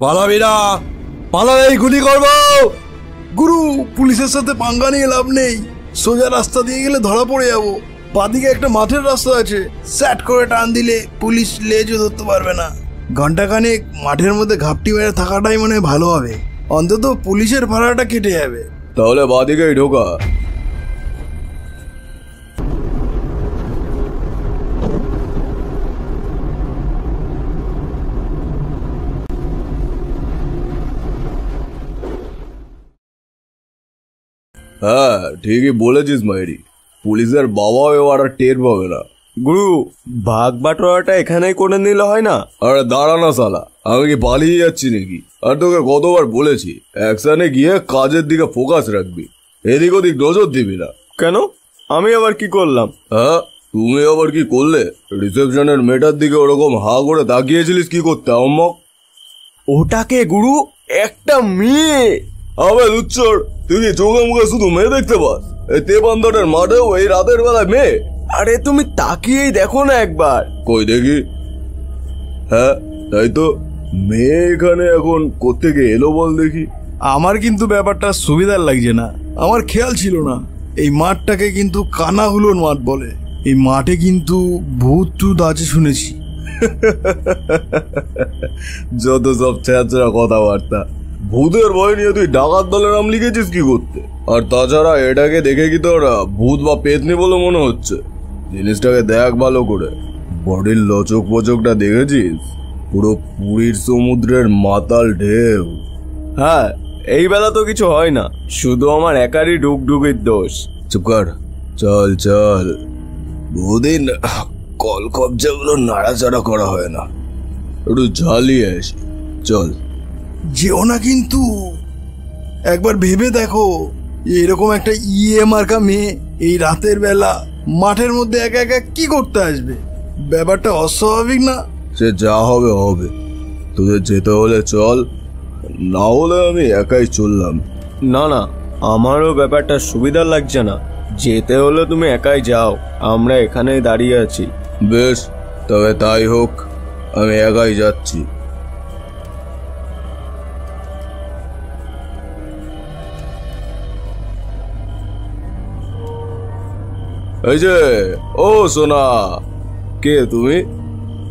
পালাবি না, পালালেই গুলি করবো। গুরু, পুলিশের সাথে পাঙ্গা নিয়ে লাভ নেই। সোজা রাস্তা দিয়ে গেলে ধরা পড়ে যাবো। বাদিকে একটা মাঠের রাস্তা আছে, স্যাট করে টান দিলে পুলিশ লেজও ধরতে পারবে না। ঘন্টাখানেক মাঠের মধ্যে ঘাপটি মেরে থাকাটাই মনে হয় ভালো হবে, অন্তত পুলিশের ভাড়াটা কেটে যাবে। তাহলে বাদিকেই ঢোকা। হ্যাঁ, ঠিকই বলেছিস মাইরি, পুলিশের বাবাও এবার আর টের পাবে না। গুরু, ভাগ বাটোয়ারাটা এখানেই করে নিলে হয় না? আরে দাঁড়া না শালা, আমি কি পালিয়ে যাচ্ছি নাকি? আর তোকে কতবার বলেছি অ্যাকশনে গিয়ে কাজের দিকে ফোকাস রাখবি, এদিক ওদিক নজর দিবি না। কেন, আমি আবার কি করলাম? হ্যাঁ, তুমি আবার কি করলে? রিসেপশনের মেয়েটার দিকে ওরকম হা করে তাকিয়েছিলিস কি করতে আহম্মক? ওটাকে গুরু, একটা মেয়ে। আবে লুচ্চর, তুই কি চোখে মুখে শুধু মেয়ে দেখতে পাস? এই তেপান্তরের মাঠেও এই রাতের বেলায় মেয়ে? আরে তুমি তাকিয়েই দেখো না একবার। কই দেখি। হ্যাঁ তাই তো, মেয়ে এখানে এখন কোত্থেকে এলো বল দেখি। আমার কিন্তু ব্যাপারটা সুবিধার লাগছে না। আমার খেয়াল ছিল না এই মাঠটাকে কিন্তু কানাহুলোর মাঠ বলে। এই মাঠে কিন্তু ভূত টুত আছে শুনেছি। যত সব ছেঁচড়া কথাবার্তা। ভূতের ভয় নিয়ে তুই ডাকাত দলের নাম লিখেছিস কি করতে? আর তাছাড়া এটাকে দেখে কি তোর ভূত বা পেতনি বলে মনে হচ্ছে? জিনিসটাকে দেখ ভালো করে, বডির লচক পচকটা দেখেছিস? পুরো পুরীর সমুদ্রের মাতাল ঢেউ। হ্যাঁ, এই বেলা তো কিছু হয় না, শুধু আমার একারই ডুগডুগির দোষ। চুপ কর, চল চল। বহুদিন কল কবজাগুলো নাড়াচাড়া করা হয় না, একটু ঝালিয়ে আসি, চল। যেও না কিন্তু, একবার ভেবে দেখো, এরকম একটা ইয়ে মার্কা মেয়ে এই রাতের বেলা মাঠের মধ্যে একা একা কি করতে আসবে? ব্যাপারটা অস্বাভাবিক না? সে যা হবে হবে, তোদের যেতে হলে চল, না হলে আমি একাই চললাম। না না, আমারও ব্যাপারটা সুবিধার লাগছে না। যেতে হলে তুমি একাই যাও, আমরা এখানেই দাঁড়িয়ে আছি। বেশ, তবে তাই হোক, আমি একাই যাচ্ছি। এই যে, ও সোনা, কে তুমি?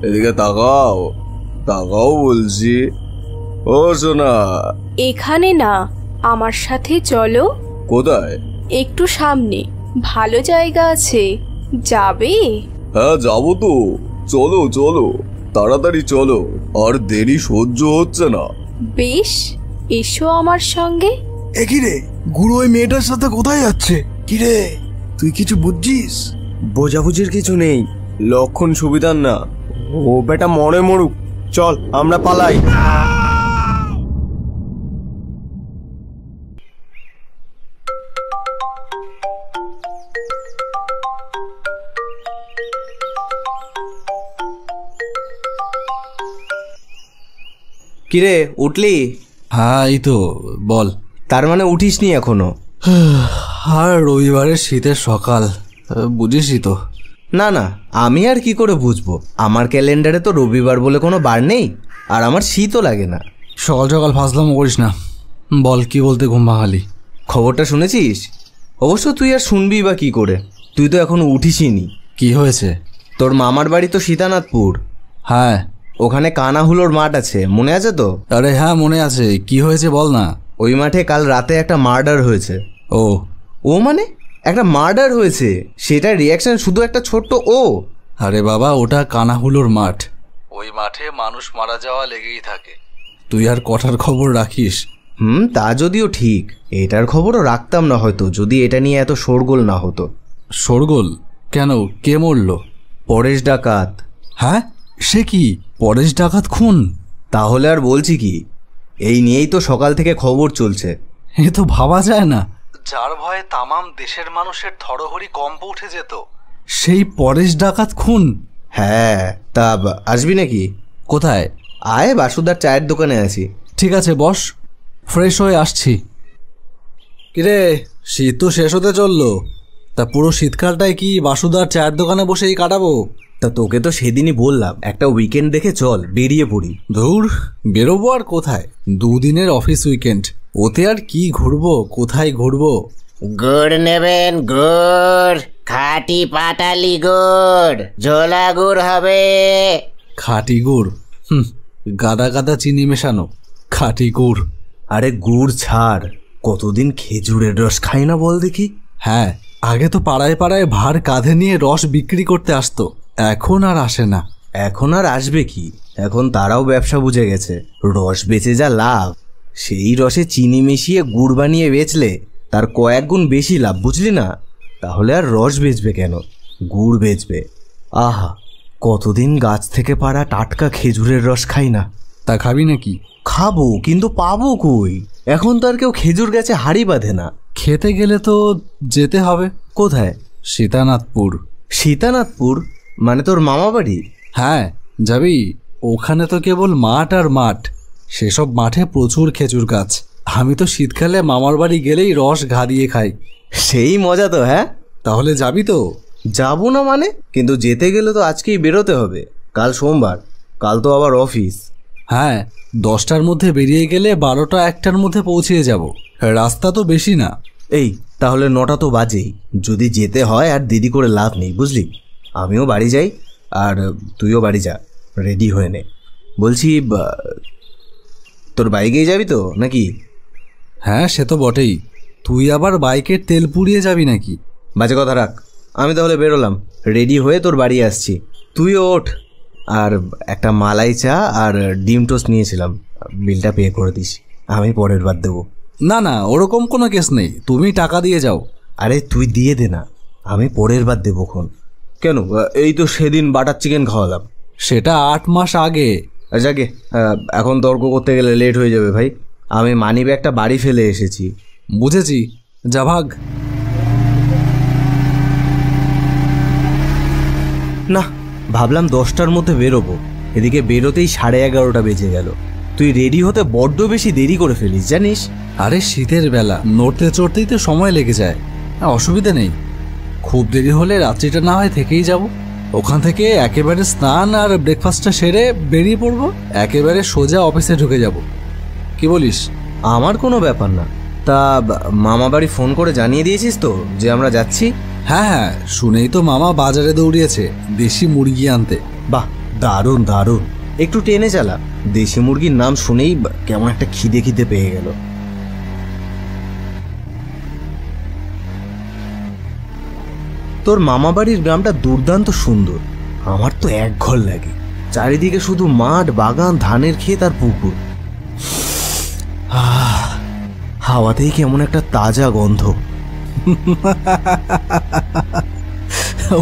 এদিকে তাকাও, তাকাও বলছি। ও সোনা। এখানে না, আমার সাথে চলো। কোথায়? একটু সামনে, ভালো জায়গা আছে, যাবে? হ্যাঁ যাবো তো, চলো চলো, তাড়াতাড়ি চলো, আর দেরি সহ্য হচ্ছে না। বেশ, এসো আমার সঙ্গে। একই রে, গুরু ওই মেয়েটার সাথে কোথায় যাচ্ছে? কিরে, তুই কিছু বুঝছিস? বোঝাবুঝির কিছু নেই, লক্ষণ সুবিধার না। ও বেটা মরে মরুক, চল আমরা পালাই। কিরে, উঠলি? হ্যাঁ এই তো, বল। তার মানে উঠিসনি এখনো? আর রবিবারের শীতের সকাল, বুঝিসই তো। না না, আমি আর কি করে বুঝবো? আমার ক্যালেন্ডারে তো রবিবার বলে কোনো বার নেই, আর আমার শীতও লাগে না। সকাল সকাল ফাজলামো করিস না, বল কি বলতে ঘুম ভাঙালি? খবরটা শুনেছিস? অবশ্য তুই আর শুনবি বা কি করে, তুই তো এখনো উঠিসনি। কি হয়েছে? তোর মামার বাড়ি তো সীতানাথপুর। হ্যাঁ, ওখানে কানাহুলোর মাঠ আছে, মনে আছে তো? আরে হ্যাঁ মনে আছে, কি হয়েছে বল না। ওই মাঠে কাল রাতে একটা মার্ডার হয়েছে। ও ও মানে একটা মার্ডার হয়েছে, সেটার রিয়াকশন শুধু একটা ছোট্ট ও। আরে বাবা, ওটা কানাহুলোর মাঠ, ওই মাঠে মানুষ মারা যাওয়া লেগেই থাকে। তুই আর কটার খবর রাখিস? তা যদিও ঠিক, এটার খবরও রাখতাম না হয়তো, যদি এটা নিয়ে এত শোরগোল না হতো। শোরগোল কেন? কে মরল? পরেশ ডাকাত। হ্যাঁ, সে কি? পরেশ ডাকাত খুন? তাহলে আর বলছি কি, এই নিয়েই তো সকাল থেকে খবর চলছে। এ তো ভাবা যায় না, যার ভয়ে তামাম দেশের মানুষের থরহরি কম্প উঠে যেত, সেই পরেশ ডাকাত খুন? হ্যাঁ, তা আসবি নাকি? কোথায়? আয়, বাসুদার চায়ের দোকানে আছি। ঠিক আছে বস, ফ্রেশ হয়ে আসছি। কিরে, শীত তো শেষ হতে চললো, তা পুরো শীতকালটাই কি বাসুদার চায়ের দোকানে বসেই কাটাবো? তা তোকে তো সেদিনই বললাম একটা উইকেন্ড দেখে চল, বেরিয়ে পড়ি। ধুর, বেরোবো আর কোথায়? 2 দিনের অফিস উইকেন্ড, ওতে আর কি ঘুরবো, কোথায় ঘুরবো? গুড় নেবেন? গুড়, খাঁটি পাটালি গুড়, ঝোলা গুড় হবে। খাঁটি গুড়? গাদা গাদা চিনি মেশানো খাঁটি গুড়। আরে গুড় ছাড়, কতদিন খেজুরের রস খাই না বল দেখি। হ্যাঁ, আগে তো পাড়ায় পাড়ায় ভার কাঁধে নিয়ে রস বিক্রি করতে আসতো, এখন আর আসে না। এখন আর আসবে কি, এখন তারাও ব্যবসা বুঝে গেছে। রস বেচে যা লাভ, সেই রসে চিনি মিশিয়ে গুড় বানিয়ে বেচলে তার কয়েক গুণ বেশি লাভ, বুঝলি না? তাহলে আর রস বেচবে কেন, গুড় বেচবে। আহা, কতদিন গাছ থেকে পাড়া টাটকা খেজুরের রস খাই না। তা খাবি নাকি? খাবো, কিন্তু পাবো কই? এখন তো আর কেউ খেজুর গাছে হাড়ি বাঁধে না। খেতে গেলে তো যেতে হবে। কোথায়? সীতানাথপুর। সীতানাথপুর মানে তোর মামা বাড়ি? হ্যাঁ, যাবি? ওখানে তো কেবল মাঠ আর মাঠ, সেসব মাঠে প্রচুর খেজুর গাছ। আমি তো শীতকালে মামার বাড়ি গেলেই রস ঘা দিয়ে খাই। সেই মজা তো। হ্যাঁ, তাহলে যাবি তো? যাবো না মানে? কিন্তু যেতে গেলে তো আজকেই বেরোতে হবে, কাল সোমবার, কাল তো আবার অফিস। হ্যাঁ, 10টার মধ্যে বেরিয়ে গেলে 12টা 1টার মধ্যে পৌঁছে যাব, রাস্তা তো বেশি না। এই তাহলে 9টা তো বাজেই, যদি যেতে হয় আর দেরি করে লাভ নেই, বুঝলি? আমিও বাড়ি যাই আর তুইও বাড়ি যা, রেডি হয়ে নে। বলছি, তোর বাইকেই যাবি তো নাকি? হ্যাঁ, সে তো বটেই। তুই আবার বাইকের তেল পুড়িয়ে যাবি নাকি? বাজে কথা রাখ, আমি তাহলে বেরোলাম, রেডি হয়ে তোর বাড়ি আসছি। তুইও ওঠ। আর একটা মালাই চা আর ডিম টোস্ট নিয়েছিলাম, বিলটা পে করে দিস, আমি পরের বার দেবো। না না, ওরকম কোনো কেস নেই, তুমি টাকা দিয়ে যাও। আরে তুই দিয়ে দে না, আমি পরের বার দেবো খন। কেন, এই তো সেদিন বাটার চিকেন খাওয়ালাম। সেটা 8 মাস আগে। যাকে, এখন তর্ক করতে গেলে লেট হয়ে যাবে ভাই। আমি মানি ব্যাগটা বাড়ি ফেলে এসেছি। বুঝেছি, যা ভাগ। না, ভাবলাম 10টার মধ্যে বেরোবো, এদিকে বেরোতেই 11:30 বেজে গেল। তুই রেডি হতে বড্ড বেশি দেরি করে ফেলিস জানিস। আরে শীতের বেলা, নড়তে চড়তেই তো সময় লেগে যায়। অসুবিধা নেই, খুব দেরি হলে রাত্রিটা না হয় থেকেই যাব। ওখান থেকে একেবারে স্নান আর ব্রেকফাস্টটা সেরে বেরিয়ে পড়বো, একেবারে সোজা অফিসে ঢুকে যাব। কি বলিস? আমার কোনো ব্যাপার না। তা মামা বাড়ি ফোন করে জানিয়ে দিয়েছিস তো যে আমরা যাচ্ছি? হ্যাঁ হ্যাঁ, শুনেই তো মামা বাজারে দৌড়িয়েছে দেশি মুরগি আনতে। বাহ, দারুণ দারুণ। একটু টেনে চালা, দেশি মুরগির নাম শুনেই কেমন একটা খিদে খিদে পেয়ে গেল। তোর মামা বাড়ির গ্রামটা দুর্দান্ত সুন্দর, আমার তো এক ঘর লাগে। চারিদিকে শুধু মাঠ, বাগান, ধানের ক্ষেত আর পুকুর। হাওয়াতেই কেমন একটা তাজা গন্ধ।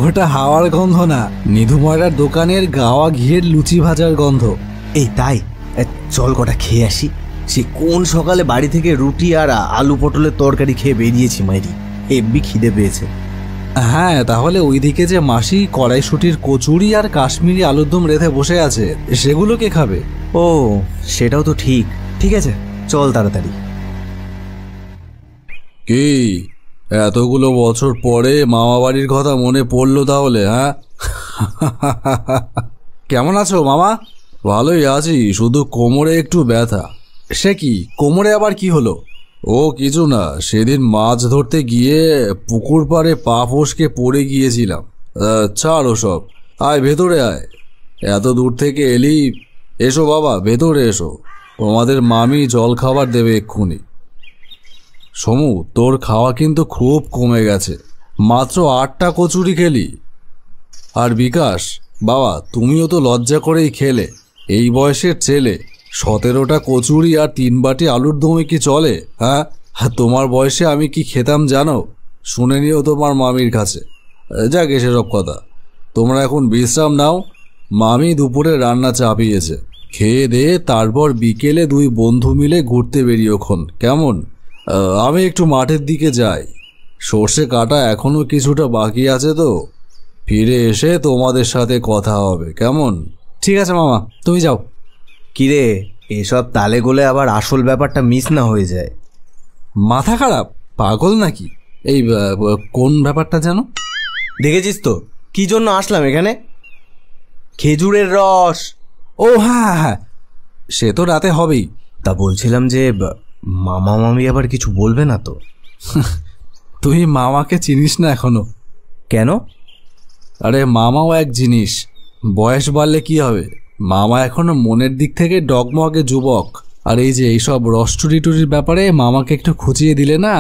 ওটা হাওয়ার গন্ধ না, নিধুময়রার দোকানের গাওয়া ঘিয়ের লুচি ভাজার গন্ধ। এই তাই, চল কটা খেয়ে আসি। সে কোন সকালে বাড়ি থেকে রুটি আর আলু পটলের তরকারি খেয়ে বেরিয়েছি মাইরি, হেব্বি খিদে পেয়েছে। হ্যাঁ, তাহলে ওইদিকে যে মাসি কড়াইশুটির কচুরি আর কাশ্মীরি আলুর দম রেঁধে বসে আছে, সেগুলো কে খাবে? ও, সেটাও তো ঠিক। ঠিক আছে, চল তাড়াতাড়ি। কি এতগুলো বছর পরে মামা বাড়ির কথা মনে পড়লো তাহলে? হ্যাঁ, কেমন আছো মামা? ভালোই আছি, শুধু কোমরে একটু ব্যথা। সে কি, কোমরে আবার কি হলো? ও কিছু না, সেদিন মাছ ধরতে গিয়ে পুকুর পাড়ে পা ফসকে পড়ে গিয়েছিলাম। ছাড় ওসব, আয় ভেতরে আয়, এত দূর থেকে এলি। এসো বাবা, ভেতরে এসো, তোমাদের মামি জল খাবার দেবে এক্ষুনি। সমু, তোর খাওয়া কিন্তু খুব কমে গেছে, মাত্র 8টা কচুরি খেলি। আর বিকাশ বাবা, তুমিও তো লজ্জা করেই খেলে, এই বয়সের ছেলে 17টা কচুরি আর 3 বাটি আলুর দমে কি চলে? হ্যাঁ, তোমার বয়সে আমি কি খেতাম জানো? শুনে নিও তোমার মামির কাছে। যাক সেসব কথা, তোমরা এখন বিশ্রাম নাও। মামি দুপুরে রান্না চাপিয়েছে, খেয়ে দিয়ে তারপর বিকেলে 2 বন্ধু মিলে ঘুরতে বেরিয়েখন, কেমন? আমি একটু মাঠের দিকে যাই, সর্ষে কাটা এখনো কিছুটা বাকি আছে তো, ফিরে এসে তোমাদের সাথে কথা হবে, কেমন? ঠিক আছে মামা, তুমি যাও। কিরে, এসব তালে গোলে আবার আসল ব্যাপারটা মিস না হয়ে যায়। মাথা খারাপ, পাগল নাকি? এই কোন ব্যাপারটা জানো? দেখেছিস তো কি জন্য আসলাম এখানে? খেজুরের রস। ও হ্যাঁ হ্যাঁ, সে তো রাতে হবেই। তা বলছিলাম যে মামা মামি আবার কিছু বলবে না তো? তুই মামাকে চিনিস না এখনো? কেন? আরে মামাও এক জিনিস, বয়স বাড়লে কি হবে, মামা এখনো মনের দিক থেকে ডগমগে যুবক। আর এই যে এইসব রসটুরি টুরির ব্যাপারে মামাকে একটু খুঁচিয়ে দিলে না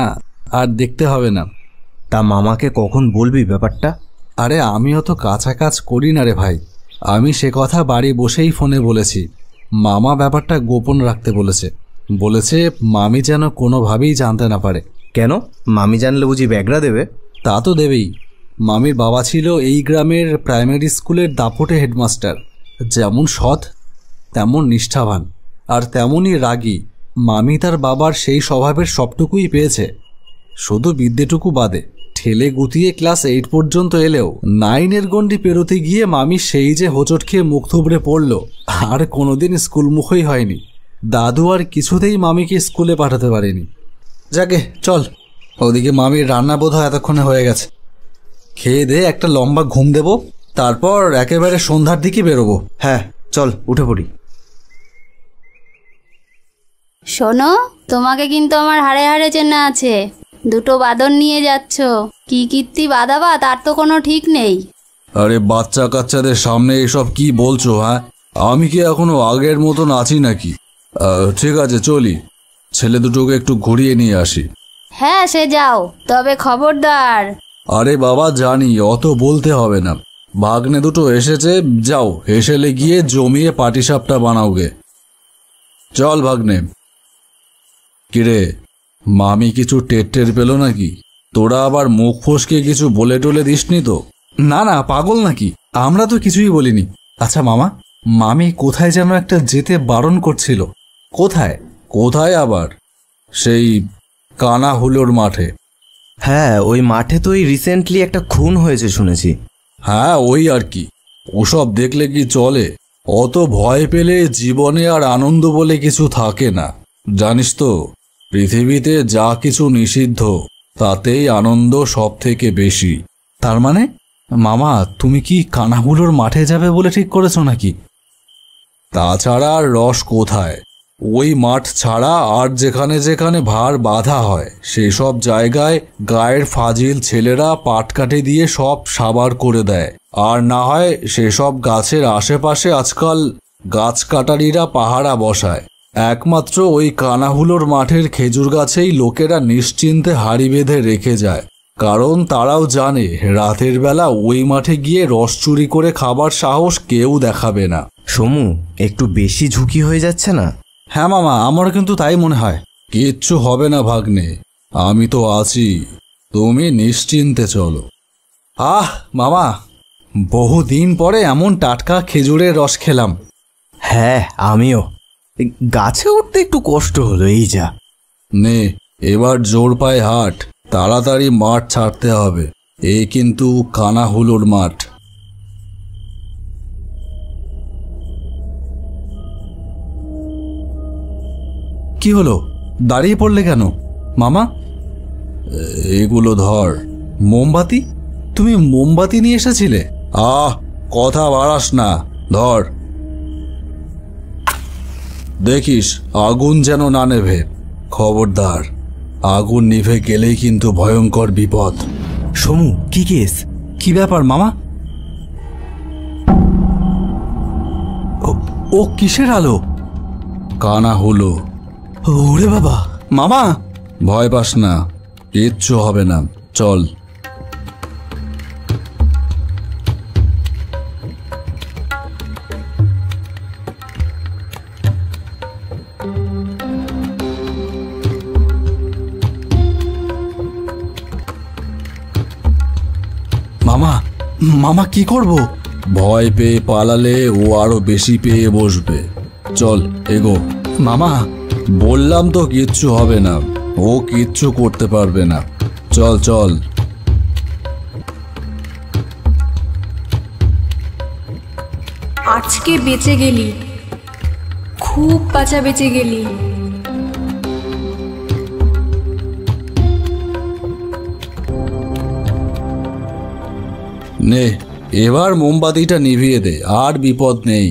আর দেখতে হবে না। তা মামাকে কখন বলবি ব্যাপারটা? আরে আমিও তো কাছা কাজ করি না রে ভাই, আমি সে কথা বাড়ি বসেই ফোনে বলেছি। মামা ব্যাপারটা গোপন রাখতে বলেছে মামি যেন কোনোভাবেই জানতে না পারে। কেন? মামি জানলে বুঝি ব্যাগরা দেবে? তা তো দেবেই। মামির বাবা ছিল এই গ্রামের প্রাইমারি স্কুলের দাপটে হেডমাস্টার। যেমন সৎ তেমন নিষ্ঠাবান আর তেমনই রাগী। মামি তার বাবার সেই স্বভাবের সবটুকুই পেয়েছে, শুধু বিদ্যেটুকু বাদে। ঠেলে গুতিয়ে ক্লাস 8 পর্যন্ত এলেও 9-এর গণ্ডি পেরোতে গিয়ে মামি সেই যে হোঁচট খেয়ে মুখ থুবড়ে পড়ল, আর কোনোদিন স্কুলমুখই হয়নি। দাদু আর কিছুতেই মামিকে স্কুলে পাঠাতে পারেনি। যাকে চল, ওদিকে মামির রান্না বোধহয় এতক্ষণে হয়ে গেছে। খেয়ে দে একটা লম্বা ঘুম দেব, তারপর একেবারে সন্ধ্যার দিকে বেরোবো। হ্যাঁ চল উঠে পড়ি। শোনো, তোমাকে কিন্তু আমার হাড়ে হাড়ে চেনা আছে। দুটো বাদর নিয়ে যাচ্ছ, কি কীর্তি বাঁধাবা তার তো কোনো ঠিক নেই। আরে বাচ্চা কাচ্চাদের সামনে এসব কি বলছো? হ্যাঁ, আমি কি এখনো আগের মতন আছি নাকি? ঠিক আছে চলি, ছেলে দুটোকে একটু ঘুরিয়ে নিয়ে আসি। হ্যাঁ সে যাও, তবে খবরদার। আরে বাবা জানি, অত বলতে হবে না। ভাগ্নে দুটো এসেছে, যাও হেসেলে গিয়ে জমিয়ে পাটিসাপটা বানাওগে। চল ভাগ্নে। কিরে, মামি কিছু টের পেল নাকি? তোরা আবার মুখ ফসকে কিছু বলে টলে দিসনি তো? না না, পাগল নাকি, আমরা তো কিছুই বলিনি। আচ্ছা মামা, মামি কোথায় যেন একটা যেতে বারণ করছিল। কোথায়? কোথায় আবার? সেই কানা হুলোর মাঠে। হ্যাঁ, ওই মাঠে তো রিসেন্টলি একটা খুন হয়েছে শুনেছি। হ্যাঁ ওই আর কি, ওসব দেখলে কি চলে? অত ভয় পেলে জীবনে আর আনন্দ বলে কিছু থাকে না, জানিস তো। পৃথিবীতে যা কিছু নিষিদ্ধ তাতেই আনন্দ সব থেকে বেশি। তার মানে মামা, তুমি কি কানাহুলোর মাঠে যাবে বলে ঠিক করেছো নাকি? তাছাড়া আর রস কোথায়? ওই মাঠ ছাড়া আর যেখানে যেখানে ভার বাঁধা হয় সেসব জায়গায় গায়ের ফাজিল ছেলেরা পাটকাঠি দিয়ে সব সাবার করে দেয়। আর না হয় সেসব গাছের আশেপাশে আজকাল গাছ কাটারিরা পাহারা বসায়। একমাত্র ওই কানাহুলোর মাঠের খেজুর গাছেই লোকেরা নিশ্চিন্তে হাড়ি বেঁধে রেখে যায়, কারণ তারাও জানে রাতের বেলা ওই মাঠে গিয়ে রস চুরি করে খাবার সাহস কেউ দেখাবে না। সমু, একটু বেশি ঝুঁকি হয়ে যাচ্ছে না? হ্যাঁ মামা, আমার কিন্তু তাই মনে হয়। কিচ্ছু হবে না ভাগ্নে, আমি তো আছি, তুমি নিশ্চিন্তে চলো। আহ মামা, বহুদিন পরে এমন টাটকা খেজুরের রস খেলাম। হ্যাঁ আমিও। গাছে উঠতে একটু কষ্ট হলো, এই যা। নে এবার জোর পায়ে হাঁট, তাড়াতাড়ি মাঠ ছাড়তে হবে। এই কিন্তু কানাহুলোর মাঠ। কি হলো, দাঁড়িয়ে পড়লে কেন মামা? এগুলো ধর। মোমবাতি? তুমি মোমবাতি নিয়ে এসেছিলে? কথা বাড়াস না, ধর। দেখিস আগুন যেন না নেভে, খবরদার। আগুন নিভে গেলেই কিন্তু ভয়ঙ্কর বিপদ। সমু, কি কেস? কি ব্যাপার মামা? ও কিসের আলো? কানাহুলো। ওরে বাবা, মামা ভয় পাস না, কিচ্ছু হবে না, চল। মামা, মামা কি করব? ভয় পেয়ে পালালে ও আরো বেশি পেয়ে বসবে। চল এগো। মামা বললাম তো কিচ্ছু হবে না, ও কিচ্ছু করতে পারবে না। চল চল। আজকে বেঁচে গেলি, খুব বাঁচা বেঁচে গেলি। নে এবার মোমবাতিটা নিভিয়ে দে, আর বিপদ নেই।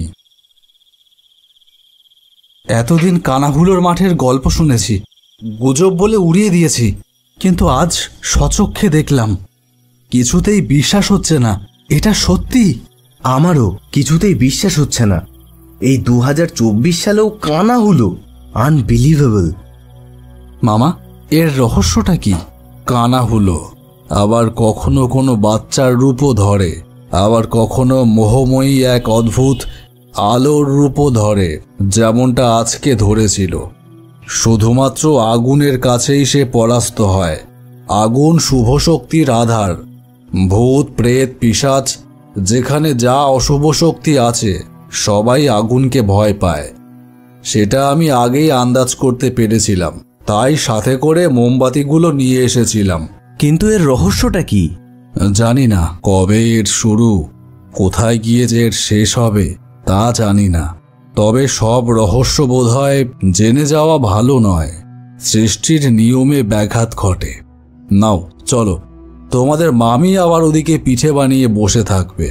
এতদিন কানাহুলোর মাঠের গল্প শুনেছি, গুজব বলে উড়িয়ে দিয়েছি, কিন্তু আজ সচক্ষে দেখলাম। কিছুতেই বিশ্বাস হচ্ছে না এটা সত্যি। আমারও কিছুতেই বিশ্বাস হচ্ছে না, এই 2024 সালেও কানা হলো। আনবিলিভেবল। মামা, এর রহস্যটা কি? কানা হলো, আবার কখনো কোনো বাচ্চার রূপও ধরে, আবার কখনো মোহময়ী এক অদ্ভুত আলোর রূপও ধরে, যেমনটা আজকে ধরেছিল। শুধুমাত্র আগুনের কাছেই সে পরাস্ত হয়। আগুন শুভ শক্তির আধার। ভূত, প্রেত, পিশাচ, যেখানে যা অশুভ শক্তি আছে সবাই আগুনকে ভয় পায়। সেটা আমি আগেই আন্দাজ করতে পেরেছিলাম, তাই সাথে করে মোমবাতিগুলো নিয়ে এসেছিলাম। কিন্তু এর রহস্যটা কি? জানি না কবে এর শুরু, কোথায় গিয়ে যে এর শেষ হবে তা জানি না। তবে সব রহস্য বোধহয় জেনে যাওয়া ভালো নয়। সৃষ্টির নিয়মে ব্যাঘাত ঘটে। নাও চলো, তোমাদের মামি আবার ওদিকে পিঠে বানিয়ে বসে থাকবে।